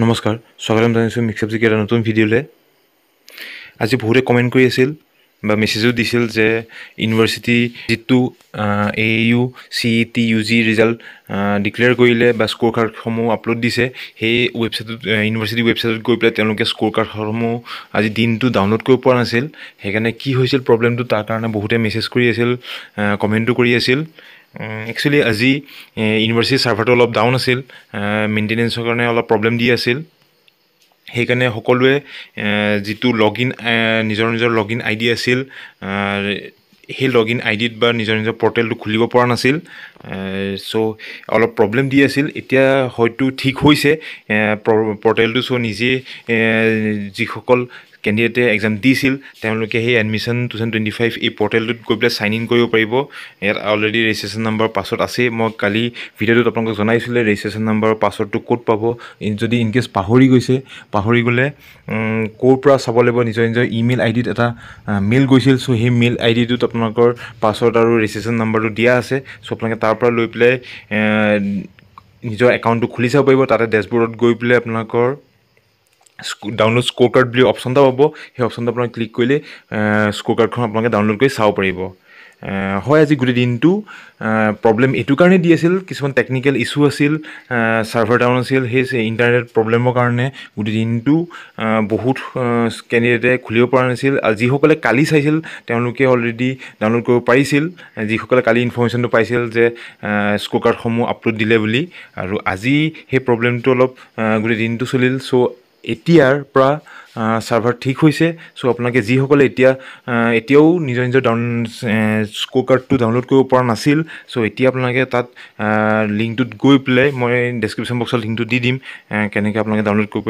নমস্কাৰ স্বাগতম জনাইছোঁ মিক্সআপ জিকে এটা নতুন ভিডিঅ'লৈ আজি বহুতে কমেণ্ট কৰি আছিল বা মেছেজো দিছিল যে ইউনিভাৰ্চিটি যিটো AAU CET UG result declare কৰিলে বা স্ক'ৰ কাৰ্ডসমূহ আপলোড দিছে সেই ৱেবছাইটত ইউনিভাৰ্চিটি ৱেবছাইটত গৈ পেলাই তেওঁলোকে স্ক'ৰ কাৰ্ডসমূহ আজি দিনটো ডাউনলোড কৰিব পৰা নাছিল সেইকাৰণে কি হৈছিল প্ৰব্লেমটো তাৰ কাৰণে বহুতে মেছেজ কৰি আছিল কমেণ্টো কৰি আছিল একচুৱেলি আজি ইউনিভাৰ্চিটিৰ ছাৰ্ভাৰটো অলপ ডাউন আছিল মেইনটেনেঞ্চৰ কাৰণে অলপ প্ৰব্লেম দি আছিল সেইকাৰণে সকলোৱে যিটো লগইন নিজৰ লগইন আইডি আছিল সেই লগইন আইডিত বা নিজৰ পৰ্টেলটো খুলিব পৰা নাছিল চ' অলপ প্ৰব্লেম দি আছিল এতিয়া হয়তো ঠিক হৈছে পৰ্টেলটো চ' নিজে যিসকল কেণ্ডিডেটে এক্সাম দিছিল তেওঁলোকে সেই এডমিশ্যন 2025 এই পৰ্টেলটোত গৈ পেলাই চাইন ইন কৰিব পাৰিব ইয়াত অলৰেডি ৰেজিষ্ট্ৰেশ্যন নম্বৰ পাছৱৰ্ড আছেই মই কালি ভিডিঅ'টোত আপোনালোকক জনাইছিলোঁ ৰেজিষ্ট্ৰেশ্যন নম্বৰ পাছৱৰ্ডটো ক'ত পাব যদি ইনকেছ পাহৰি গ'লে ক'ৰ পৰা চাব লাগিব নিজৰ ইমেইল আইডিত এটা মেইল গৈছিল চ' সেই মেইল আইডিটোত আপোনালোকৰ পাছৱৰ্ড আৰু ৰেজিষ্ট্ৰেশ্যন নম্বৰটো দিয়া আছে চ' আপোনালোকে তাৰ পৰা লৈ পেলাই নিজৰ একাউণ্টটো খুলি চাব পাৰিব তাতে ডেছবৰ্ডত গৈ পেলাই আপোনালোকৰ ডাউনলোড স্ক'ৰ কাৰ্ড বুলি অপশ্যন এটা পাব সেই অপশ্যনটো আপোনালোকে ক্লিক কৰিলে স্ক'ৰ কাৰ্ডখন আপোনালোকে ডাউনলোড কৰি চাব পাৰিব হয় আজি গোটেই দিনটো প্ৰব্লেম এইটো কাৰণে দি আছিল কিছুমান টেকনিকেল ইছ্যু আছিল ছাৰ্ভাৰ ডাউন আছিল সেই ইণ্টাৰনেট প্ৰব্লেমৰ কাৰণে গোটেই দিনটো বহুত কেণ্ডিডেটে খুলিব পৰা নাছিল আৰু যিসকলে কালি চাইছিল তেওঁলোকে অলৰেডি ডাউনলোড কৰিব পাৰিছিল যিসকলে কালি ইনফৰ্মেশ্যনটো পাইছিল যে স্ক'ৰ কাৰ্ডসমূহ আপলোড দিলে বুলি আৰু আজি সেই প্ৰব্লেমটো অলপ গোটেই দিনটো চলিল চ' এতিয়াৰ পৰা ছাৰ্ভাৰ ঠিক হৈছে চ' আপোনালোকে যিসকলে এতিয়াও নিজৰ স্ক'ৰ কাৰ্ডটো ডাউনলোড কৰিব পৰা নাছিল চ' এতিয়া আপোনালোকে তাত লিংকটোত গৈ পেলাই মই ডেছক্ৰিপশ্যন বক্সত লিংকটো দি দিম কেনেকৈ আপোনালোকে ডাউনলোড কৰিব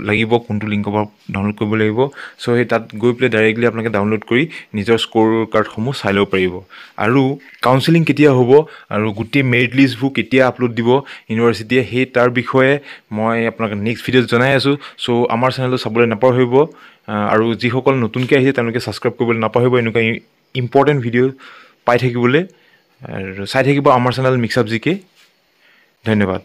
লাগিব কোনটো লিংকৰ পৰা ডাউনলোড কৰিব লাগিব চ' সেই তাত গৈ পেলাই ডাইৰেক্টলি আপোনালোকে ডাউনলোড কৰি নিজৰ স্ক'ৰ কাৰ্ডসমূহ চাই ল'ব পাৰিব আৰু কাউন্সেলিং কেতিয়া হ'ব আৰু গোটেই মেৰিট লিষ্টবোৰ কেতিয়া আপলোড দিব ইউনিভাৰ্চিটিয়ে সেই তাৰ বিষয়ে মই আপোনালোকে নেক্সট ভিডিঅ'ত জনাই আছোঁ চ' আমাৰ চেনেলটো চাবলৈ নাপাহৰিব আৰু যিসকল নতুনকৈ আহিছে তেওঁলোকে ছাবস্ক্ৰাইব কৰিবলৈ নাপাহৰিব এনেকুৱা ইম্পৰ্টেণ্ট ভিডিঅ' পাই থাকিবলৈ আৰু চাই থাকিব আমাৰ চেনেল মিক্সআপ জিকে ধন্যবাদ।